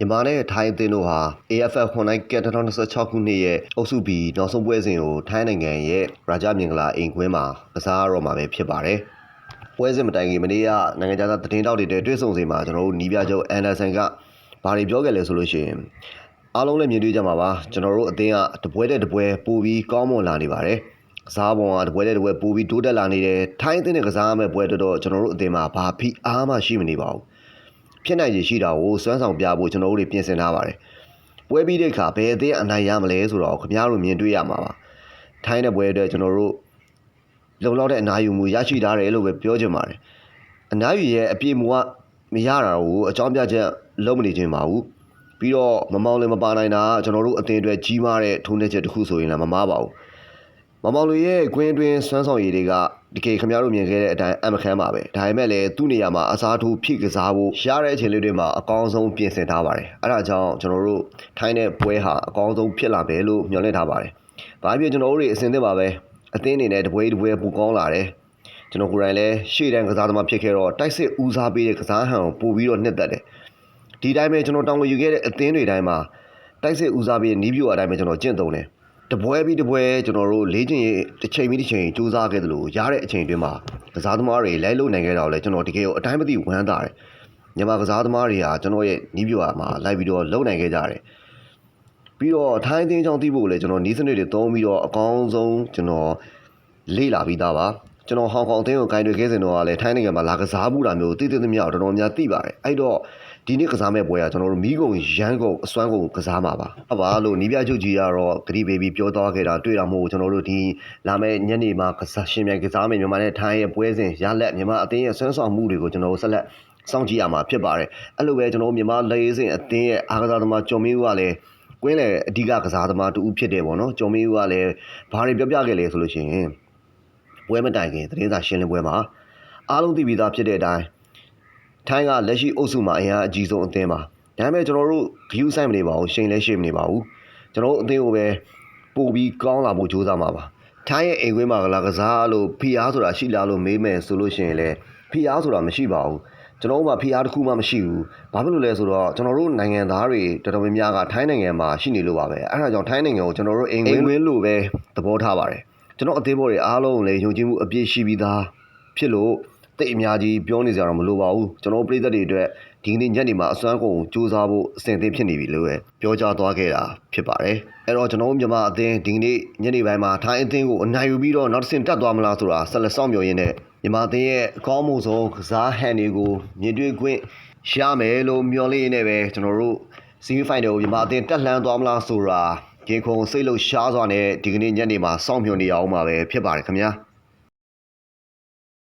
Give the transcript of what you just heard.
မြန်မာနဲ့ထိုင်းအသင်းတို့ဟာ AFF ခွန်နိုင်ကက်2026ခုနှစ်ရဲ့အုပ်စု B နောက်ဆုံးပွဲစဉ်ကိုထိုင်းနိုင်ငံရဲ့ရာဂျမင်္ဂလာအိမ်ကွင်းမှာကစားရတော့မှာပဲဖြစ်ပါတယ်။ပွဲစဉ်မတိုင်ခင်မနေ့ကနိုင်ငံခြားသားသတင်းတောက်တွေနဲ့တွေ့ဆုံစဉ်မှာကျွန်တော်တို့နီးပြချုပ်အန်ဒါဆန်ကဘာတွေပြောခဲ့လဲဆိုလို့ရှိရင်အားလုံးလည်းမြင်တွေ့ကြမှာပါကျွန်တော်တို့အသင်းကတပွဲတဲ့တပွဲပိုပြီးကောင်းမွန်လာနေပါတယ်။ကစားပုံကတပွဲတဲ့တပွဲပိုပြီးတိုးတက်လာနေတယ်ထိုင်းအသင်းနဲ့ကစားရမယ့်ပွဲတော့ကျွန်တော်တို့အသင်းမှာဘာဖိအားမှရှိမနေပါဘူးဖြစ်နိုင်ရရှိတာကိုစွမ်းဆောင်ပြဖို့ကျွန်တော်တို့တွေပြင်ဆင်ထားပါတယ်။ပွဲပြီးတဲ့အခါဘယ်အသင်းအနိုင်ရမလဲဆိုတော့ခင်ဗျားတို့မြင်တွေ့ရမှာပါ။ထိုင်းတဲ့ပွဲအတွက်ကျွန်တော်တို့လုံလောက်တဲ့အနားယူမှုရရှိထားတယ်လို့ပဲပြောချင်ပါတယ်။အနားယူရဲ့အပြည့်မူကမရတာကိုအကြောင်းပြချက်လုံးမနေခြင်းပါဘူး။ပြီးတော့မမောင်လည်းမပါနိုင်တာကျွန်တော်တို့အသင်းအတွက်ကြီးမားတဲ့ထိုးနှက်ချက်တစ်ခုဆိုရင်လည်းမမားပါဘူး။မမောင်လူရဲ့ကွင်းအတွင်းစွမ်းဆောင်ရည်တွေကဒီကေခင်ဗျားတို့မြင်ခဲ့တဲ့အတိုင်းအမခန်းပါပဲဒါပေမဲ့လည်းသူ့နေရာမှာအစားထိုးဖိကစားဖို့ရတဲ့အချိန်လေးတွေမှာအကောင်းဆုံးပြင်ဆင်ထားပါတယ်အဲဒါကြောင့်ကျွန်တော်တို့ထိုင်းတဲ့ပွဲဟာအကောင်းဆုံးဖြစ်လာမယ်လို့မျှော်လင့်ထားပါတယ်ဘာဖြစ်ကျွန်တော်တို့တွေအစဉ်သင့်ပါပဲအသင်းအနေနဲ့တပွဲပူကောင်းလာတယ်ကျွန်တော်ကိုယ်တိုင်လည်းရှေ့တန်းကစားသမားဖြစ်ခဲ့တော့တိုက်စစ်ဦးစားပေးတဲ့ကစားဟန်ကိုပို့ပြီးတော့နှစ်သက်တယ်ဒီတိုင်းပဲကျွန်တော်တောင်းဝင်ယူခဲ့တဲ့အသင်းတွေတိုင်းမှာတိုက်စစ်ဦးစားပေးတဲ့နီးပြိုအတိုင်းပဲကျွန်တော်ကျင့်သုံးတယ်တပွဲပြီးတပွဲကျွန်တော်တို့လေ့ကျင့်ရေးတစ်ချိန်ပြီးတစ်ချိန်စူးစမ်းခဲ့သလိုရတဲ့အချိန်တွင်းမှာကစားသမားတွေလိုက်လို့နိုင်ခဲ့တော့လဲကျွန်တော်တကယ်ကိုအတိုင်းမသိဝမ်းသာတယ်မြန်မာကစားသမားတွေဟာကျွန်တော်ရဲ့နီးပြွာမှာလိုက်ပြီးတော့လုံနိုင်ခဲ့ကြတယ်ပြီးတော့ထိုင်းအသင်းကြောင့်သိဖို့လဲကျွန်တော်နီးစနစ်တွေသုံးပြီးတော့အကောင်းဆုံးကျွန်တော်လေ့လာပြီးသားပါကျွန်တော်ဟောင်ကောင်အသင်းကိုဂိုင်းတွေခဲ့စဉ်တော့လည်းထိုင်းနိုင်ငံမှာလာကစားမှုတာမျိုးသိသိသမျှတော်တော်များသိပါတယ်အဲ့တော့ဒီနေ့ကစားမဲ့ပွဲကကျွန်တော်တို့မီးကုံရမ်းကုံအစွမ်းကုံကစားမှာပါဟုတ်ပါလို့နီးပြချုပ်ကြီးကတော့ဂရီဘေဘီပြောသွားခဲ့တာတွေ့တာမဟုတ်ကျွန်တော်တို့ဒီလာမဲ့ညနေမှာကစားရှင်မြိုင်ကစားမယ်မြန်မာနဲ့ထိုင်းရဲ့ပွဲစဉ်ရလက်မြန်မာအသင်းရဲ့ဆွမ်းဆောင်မှုတွေကိုကျွန်တော်တို့ဆက်လက်စောင့်ကြည့်ရမှာဖြစ်ပါတယ်အဲ့လိုပဲကျွန်တော်တို့မြန်မာလေးစင်အသင်းရဲ့အားကစားသမားကျော်မင်းဦးကလည်းကွင်းလေအဓိကကစားသမားတူဦးဖြစ်တယ်ပေါ့နော်ကျော်မင်းဦးကလည်းဘာတွေပြောပြခဲ့လဲဆိုလို့ရှိရင်ပွဲမတိုင်ခင်သတင်းစာရှင်းလင်းပွဲမှာအားလုံးသိပြီးသားဖြစ်တဲ့အတိုင်းထိုင်းကလက်ရှိအုပ်စုမှာအင်အားအကြီးဆုံးအသင်းပါဒါပေမဲ့ကျွန်တော်တို့ဂယူးဆိုင်မနေပါဘူးရှိန်လဲရှိမနေပါဘူးကျွန်တော်တို့အသင်းကိုပဲပို့ပြီးကောင်းလာဖို့ကြိုးစားမှာပါထိုင်းရဲ့အိမ်ကွင်းမှာကစားလို့ဖိအားဆိုတာရှိလားလို့မေးမယ်ဆိုလို့ရှိရင်လည်းဖိအားဆိုတာမရှိပါဘူးကျွန်တော်တို့မှာဖိအားတစ်ခုမှမရှိဘူးဘာဖြစ်လို့လဲဆိုတော့ကျွန်တော်တို့နိုင်ငံသားတွေတော်တော်များများကထိုင်းနိုင်ငံမှာရှိနေလို့ပါပဲအဲဒါကြောင့်ထိုင်းနိုင်ငံကိုကျွန်တော်တို့အိမ်ကွင်းလို့ပဲသဘောထားပါတယ်ကျွန်တော်အသင်းဘော်တွေအားလုံးလည်းယုံကြည်မှုအပြည့်ရှိပြီးသားဖြစ်လို့တိတ်အများကြီးပြောနေကြတော့မလိုပါဘူးကျွန်တော်ပြည်သက်တွေအတွက်ဒီနေ့ညနေမှာအစွမ်းကုန်စူးစမ်းဖို့အဆင်သင့်ဖြစ်နေပြီလို့ပဲပြောကြားသွားခဲ့တာဖြစ်ပါတယ်အဲ့တော့ကျွန်တော်မြန်မာအသင်းဒီနေ့ညနေပိုင်းမှာထိုင်းအသင်းကိုအနိုင်ယူပြီးတော့နောက်တစ်ဆင့်တက်သွားမလားဆိုတာဆက်လက်စောင့်မျှော်ရင်းနဲ့မြန်မာအသင်းရဲ့အကောင်းမှုဆုံးကစားဟန်တွေကိုမြင်တွေ့ခွင့်ရမယ်လို့မျှော်လင့်ရင်းနဲ့ပဲကျွန်တော်တို့ဆီမီဖိုင်နယ်ကိုမြန်မာအသင်းတက်လှမ်းသွားမလားဆိုတာဂင်ခုံစိတ်လှုပ်ရှားစွာနဲ့ဒီကနေ့ညနေမှာစောင့်မျှော်နေအောင်ပါပဲဖြစ်ပါတယ်ခင်ဗျာ